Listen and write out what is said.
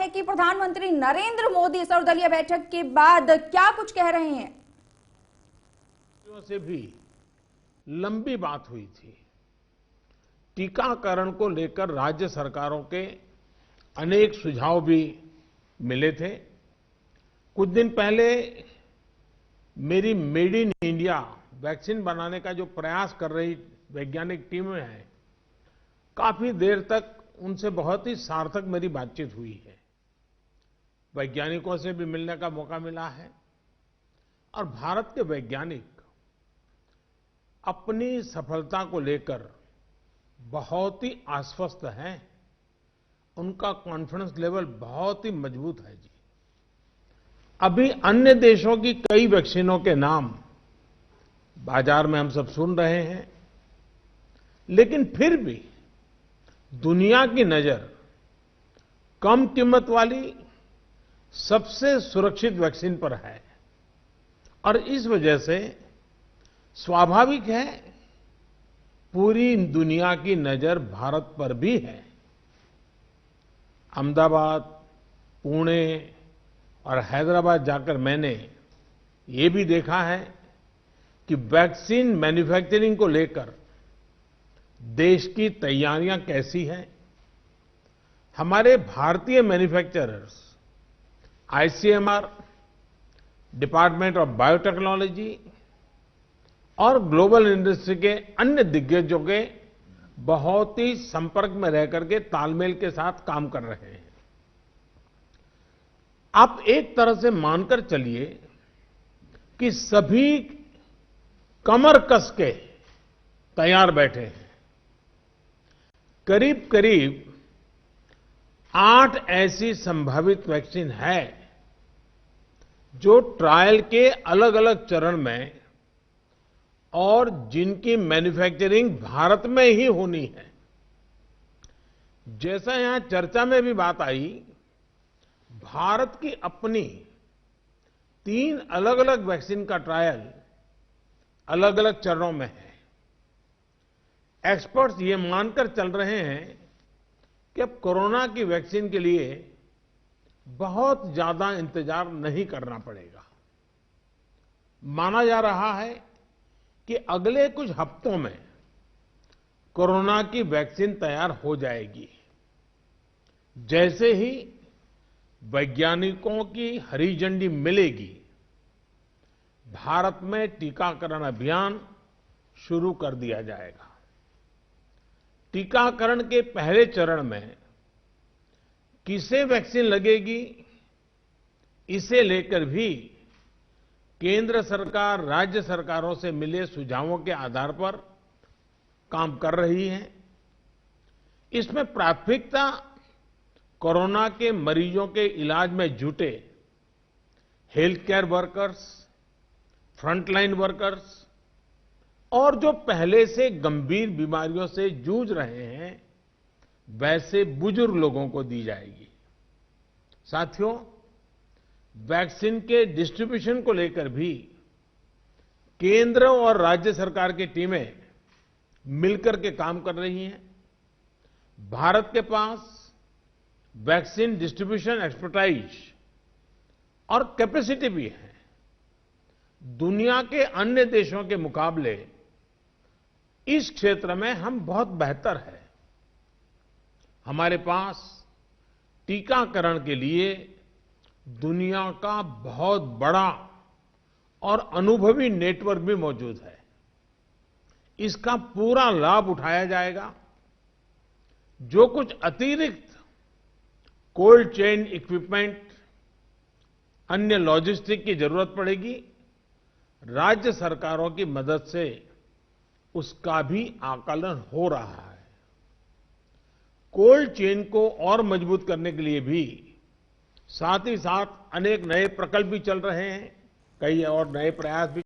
है कि प्रधानमंत्री नरेंद्र मोदी सर्वदलीय बैठक के बाद क्या कुछ कह रहे हैं। से भी लंबी बात हुई थी। टीकाकरण को लेकर राज्य सरकारों के अनेक सुझाव भी मिले थे। कुछ दिन पहले मेरी मेड इन इंडिया वैक्सीन बनाने का जो प्रयास कर रही वैज्ञानिक टीमें हैं, काफी देर तक उनसे बहुत ही सार्थक मेरी बातचीत हुई है। वैज्ञानिकों से भी मिलने का मौका मिला है और भारत के वैज्ञानिक अपनी सफलता को लेकर बहुत ही आश्वस्त हैं। उनका कॉन्फिडेंस लेवल बहुत ही मजबूत है जी। अभी अन्य देशों की कई वैक्सीनों के नाम बाजार में हम सब सुन रहे हैं, लेकिन फिर भी दुनिया की नजर कम कीमत वाली सबसे सुरक्षित वैक्सीन पर है और इस वजह से स्वाभाविक है पूरी दुनिया की नजर भारत पर भी है। अहमदाबाद, पुणे और हैदराबाद जाकर मैंने ये भी देखा है कि वैक्सीन मैन्युफैक्चरिंग को लेकर देश की तैयारियां कैसी हैं। हमारे भारतीय manufacturers, ICMR, department of biotechnology और ग्लोबल इंडस्ट्री के अन्य दिग्गजों के बहुत ही संपर्क में रह करके तालमेल के साथ काम कर रहे हैं। आप एक तरह से मानकर चलिए कि सभी कमर कस के तैयार बैठे हैं। करीब करीब 8 ऐसी संभावित वैक्सीन है जो ट्रायल के अलग अलग चरण में और जिनकी मैन्युफैक्चरिंग भारत में ही होनी है। जैसा यहां चर्चा में भी बात आई, भारत की अपनी 3 अलग अलग वैक्सीन का ट्रायल अलग अलग चरणों में है। एक्सपर्ट्स ये मानकर चल रहे हैं कि अब कोरोना की वैक्सीन के लिए बहुत ज्यादा इंतजार नहीं करना पड़ेगा। माना जा रहा है कि अगले कुछ हफ्तों में कोरोना की वैक्सीन तैयार हो जाएगी। जैसे ही वैज्ञानिकों की हरी झंडी मिलेगी, भारत में टीकाकरण अभियान शुरू कर दिया जाएगा। टीकाकरण के पहले चरण में किसे वैक्सीन लगेगी, इसे लेकर भी केंद्र सरकार राज्य सरकारों से मिले सुझावों के आधार पर काम कर रही है। इसमें प्राथमिकता कोरोना के मरीजों के इलाज में जुटे health care workers, frontline workers और जो पहले से गंभीर बीमारियों से जूझ रहे हैं, वैसे बुजुर्ग लोगों को दी जाएगी। साथियों, वैक्सीन के डिस्ट्रीब्यूशन को लेकर भी केंद्र और राज्य सरकार की टीमें मिलकर के काम कर रही हैं। भारत के पास वैक्सीन डिस्ट्रीब्यूशन एक्सपर्टाइज और कैपेसिटी भी है। दुनिया के अन्य देशों के मुकाबले इस क्षेत्र में हम बहुत बेहतर हैं। हमारे पास टीकाकरण के लिए दुनिया का बहुत बड़ा और अनुभवी नेटवर्क भी मौजूद है। इसका पूरा लाभ उठाया जाएगा। जो कुछ अतिरिक्त कोल्ड चेन इक्विपमेंट, अन्य लॉजिस्टिक की जरूरत पड़ेगी, राज्य सरकारों की मदद से उसका भी आकलन हो रहा है। कोल्ड चेन को और मजबूत करने के लिए भी साथ ही साथ अनेक नए प्रकल्प भी चल रहे हैं, कई और नए प्रयास भी